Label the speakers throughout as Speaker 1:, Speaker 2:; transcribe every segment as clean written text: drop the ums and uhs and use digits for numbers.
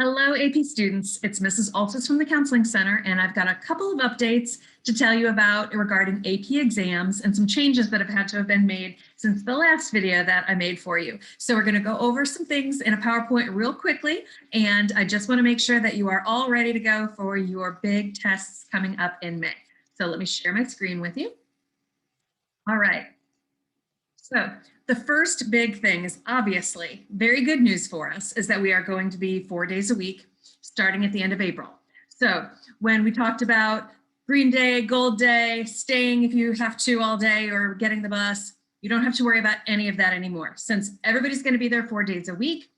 Speaker 1: Hello, AP students. It's Mrs. Altus from the Counseling Center, and I've got a couple of updates to tell you about regarding AP exams and some changes that have had to have been made since the last video that I made for you. So we're going to go over some things in a PowerPoint real quickly, and I just want to make sure that you are all ready to go for your big tests coming up in May. So let me share my screen with you. All right. So the first big thing is obviously very good news for us is that we are going to be 4 days a week starting at the end of April. So when we talked about green day, gold day, staying if you have to all day or getting the bus, you don't have to worry about any of that anymore. Since everybody's going to be there 4 days a week,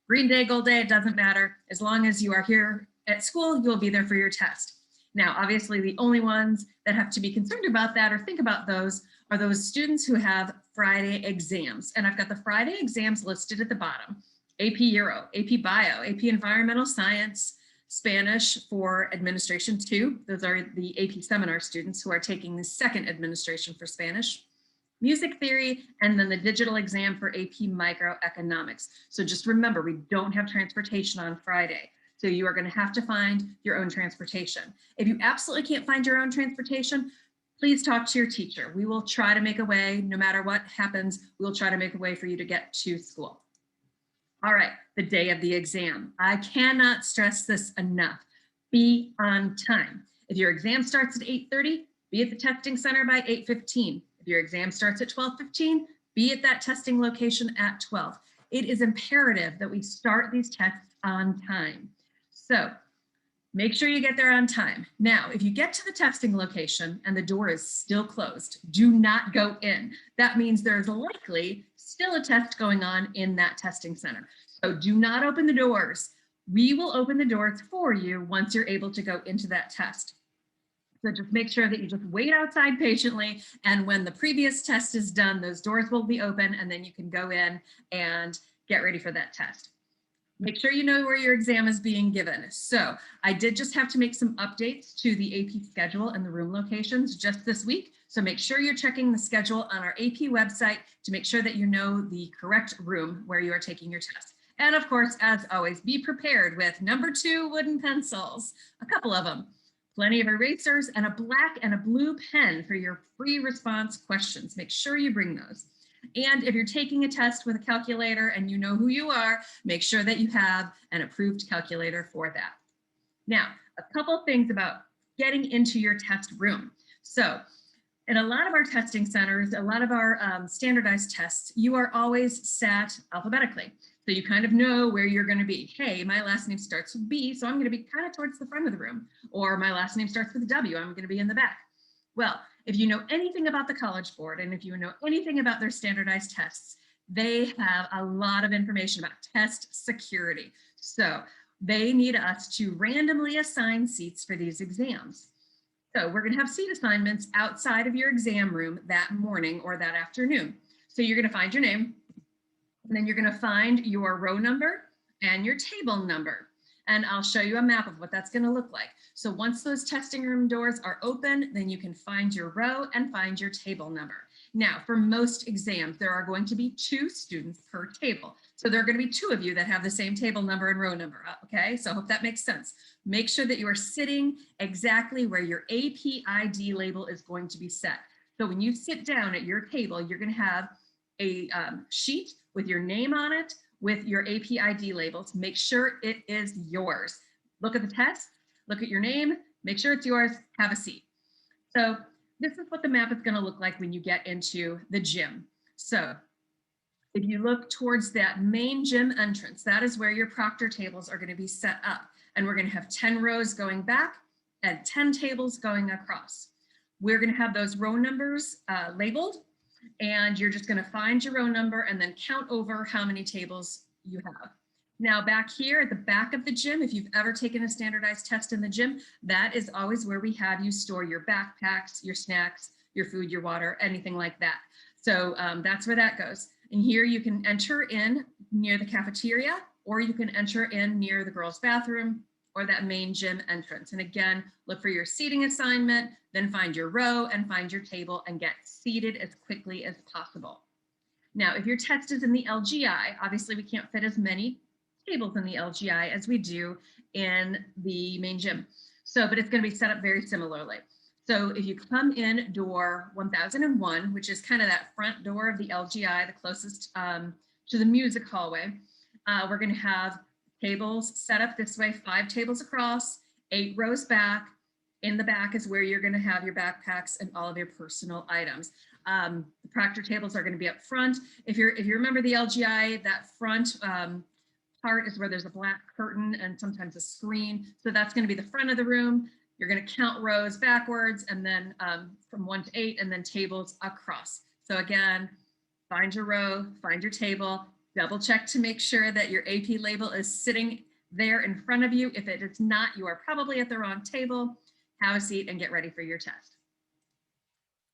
Speaker 1: green day, gold day, it doesn't matter. As long as you are here at school, you'll be there for your test. Now, obviously, the only ones that have to be concerned about that or think about those are those students who have Friday exams. And I've got the Friday exams listed at the bottom: AP Euro, AP Bio, AP Environmental Science, Spanish for Administration 2. Those are the AP Seminar students who are taking the second administration for Spanish. Music theory, and then the digital exam for AP Microeconomics. So just remember, we don't have transportation on Friday. So you are going to have to find your own transportation. If you absolutely can't find your own transportation, please talk to your teacher. We will try to make a way, no matter what happens, we'll try to make a way for you to get to school. All right, the day of the exam. I cannot stress this enough. Be on time. If your exam starts at 8:30, be at the testing center by 8:15. If your exam starts at 12:15, be at that testing location at 12. It is imperative that we start these tests on time. So make sure you get there on time. Now, if you get to the testing location and the door is still closed, do not go in. That means there's likely still a test going on in that testing center. So do not open the doors. We will open the doors for you once you're able to go into that test. So just make sure that you just wait outside patiently. And when the previous test is done, those doors will be open and then you can go in and get ready for that test. Make sure you know where your exam is being given. So I did just have to make some updates to the AP schedule and the room locations just this week. So make sure you're checking the schedule on our AP website to make sure that you know the correct room where you are taking your test. And of course, as always, be prepared with number 2 wooden pencils, a couple of them, plenty of erasers, and a black and a blue pen for your free response questions. Make sure you bring those. And if you're taking a test with a calculator and you know who you are, make sure that you have an approved calculator for that. Now, a couple things about getting into your test room. So in a lot of our testing centers, a lot of our standardized tests, you are always sat alphabetically. So you kind of know where you're going to be. Hey, my last name starts with B, so I'm going to be kind of towards the front of the room. Or my last name starts with a W, I'm going to be in the back. Well, if you know anything about the College Board and if you know anything about their standardized tests, they have a lot of information about test security. So they need us to randomly assign seats for these exams. So we're going to have seat assignments outside of your exam room that morning or that afternoon. So you're going to find your name, and then you're going to find your row number and your table number. And I'll show you a map of what that's going to look like. So once those testing room doors are open, then you can find your row and find your table number. Now, for most exams, there are going to be 2 students per table. So there are going to be 2 of you that have the same table number and row number. Okay, so I hope that makes sense. Make sure that you are sitting exactly where your AP ID label is going to be set. So when you sit down at your table, you're going to have a sheet with your name on it, with your AP ID labels. Make sure it is yours. Look at the test, look at your name, make sure it's yours, have a seat. So this is what the map is going to look like when you get into the gym. So if you look towards that main gym entrance, that is where your proctor tables are going to be set up. And we're going to have 10 rows going back and 10 tables going across. We're going to have those row numbers labeled, and you're just going to find your row number and then count over how many tables you have. Now back here at the back of the gym, if you've ever taken a standardized test in the gym, that is always where we have you store your backpacks, your snacks, your food, your water, anything like that. So that's where that goes. And here you can enter in near the cafeteria, or you can enter in near the girls' bathroom or that main gym entrance. And again, look for your seating assignment, then find your row and find your table and get seated as quickly as possible. Now, if your test is in the LGI, obviously we can't fit as many tables in the LGI as we do in the main gym. So, but it's going to be set up very similarly. So if you come in door 1001, which is kind of that front door of the LGI, the closest to the music hallway, we're going to have tables set up this way, 5 tables across, 8 rows back. In the back is where you're going to have your backpacks and all of your personal items. The proctor tables are going to be up front. If you remember the LGI, that front part is where there's a black curtain and sometimes a screen. So that's going to be the front of the room. You're going to count rows backwards and then from 1 to 8 and then tables across. So again, find your row, find your table, double check to make sure that your AP label is sitting there in front of you. If it is not, you are probably at the wrong table. Have a seat and get ready for your test.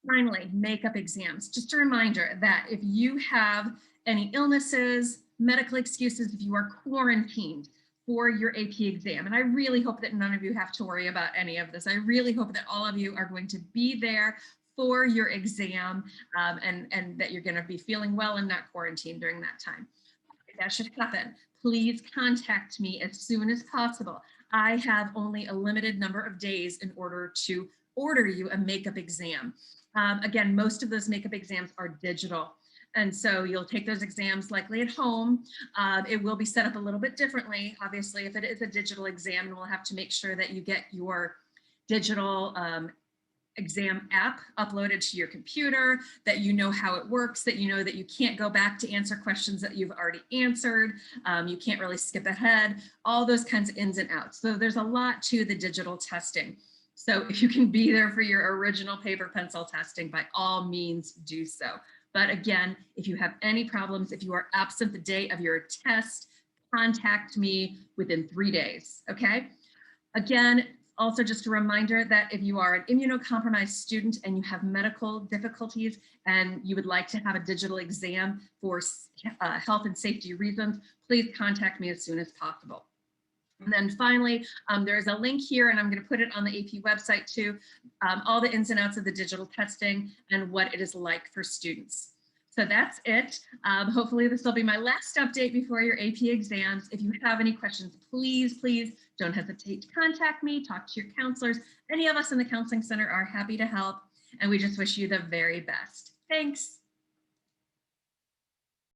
Speaker 1: Finally, makeup exams. Just a reminder that if you have any illnesses, medical excuses, if you are quarantined for your AP exam, and I really hope that none of you have to worry about any of this. I really hope that all of you are going to be there for your exam and that you're going to be feeling well and not quarantined during that time. That should happen. Please contact me as soon as possible. I have only a limited number of days in order to order you a makeup exam. Again, most of those makeup exams are digital. And so you'll take those exams likely at home. It will be set up a little bit differently, obviously, if it is a digital exam, and we'll have to make sure that you get your digital exam app uploaded to your computer, that you know how it works, that you know that you can't go back to answer questions that you've already answered. You can't really skip ahead, all those kinds of ins and outs. So there's a lot to the digital testing. So if you can be there for your original paper pencil testing, by all means do so. But again, if you have any problems, if you are absent the day of your test, contact me within 3 days, okay? Again, also just a reminder that if you are an immunocompromised student and you have medical difficulties and you would like to have a digital exam for health and safety reasons, please contact me as soon as possible. And then finally, there's a link here, and I'm going to put it on the AP website too, all the ins and outs of the digital testing and what it is like for students. So that's it. Hopefully this will be my last update before your AP exams. If you have any questions, please don't hesitate to contact me, talk to your counselors. Any of us in the Counseling Center are happy to help, and we just wish you the very best. Thanks.